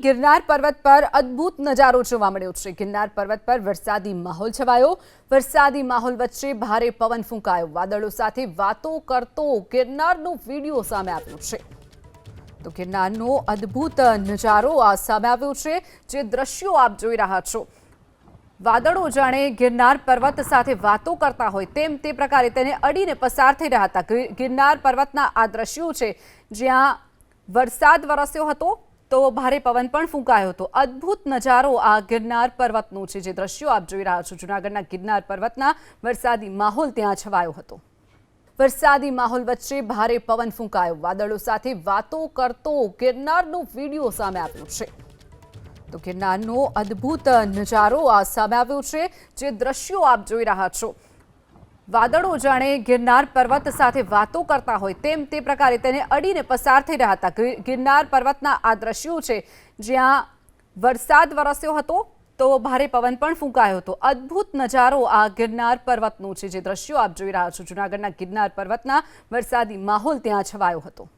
ગિરનાર પર્વત પર અદ્ભુત નજારો જોવા મળ્યો છે। ગિરનાર પર્વત પર વરસાદી માહોલ છવાયો। વરસાદી માહોલ વચ્ચે ભારે પવન ફૂંકાયો। વાદળો સાથે વાતો કરતો ગિરનારનો વિડીયો સામે આવ્યો છે। તો ગિરનારનો અદ્ભુત નજારો આ સામે આવ્યો છે। જે દ્રશ્યો આપ જોઈ રહ્યા છો, વાદળો જાણે ગિરનાર પર્વત સાથે વાતો કરતા હોય તેમ તે પ્રકારે તેને અડીને પસાર થઈ રહ્યા હતા। ગિરનાર પર્વતના આ દ્રશ્યો છે જ્યાં વરસાદ વરસ્યો હતો તો ભારે પવન પણ ફૂંકાયો હતો। અદ્ભુત નજારો આ ગિરનાર પર્વતનો છે। જે દ્રશ્યો આપ જોઈ રહ્યા છો, જૂનાગઢના ગિરનાર પર્વતના વરસાદી માહોલ ત્યાં છવાયો હતો। વરસાદી માહોલ વચ્ચે ભારે પવન ફૂંકાયો। વાદળો સાથે વાતો કરતો ગિરનારનો વિડીયો સામે આવ્યો છે। તો ગિરનારનો અદ્ભુત નજારો આ સામે આવ્યો છે। જે દ્રશ્યો આપ જોઈ રહ્યા છો, વાદળો જાણે ગિરનાર પર્વત સાથે વાતો કરતા હોય તેમ તે પ્રકારે તેને અડીને પસાર થઈ રહ્યા હતા। ગિરનાર પર્વતના આ દ્રશ્યો છે જ્યાં વરસાદ વરસ્યો હતો તો ભારે પવન પણ ફૂંકાયો હતો। અદ્ભુત નજારો આ ગિરનાર પર્વતનો છે। જે દ્રશ્યો આપ જોઈ રહ્યા છો, જૂનાગઢના ગિરનાર પર્વતના વરસાદી માહોલ ત્યાં છવાયો હતો।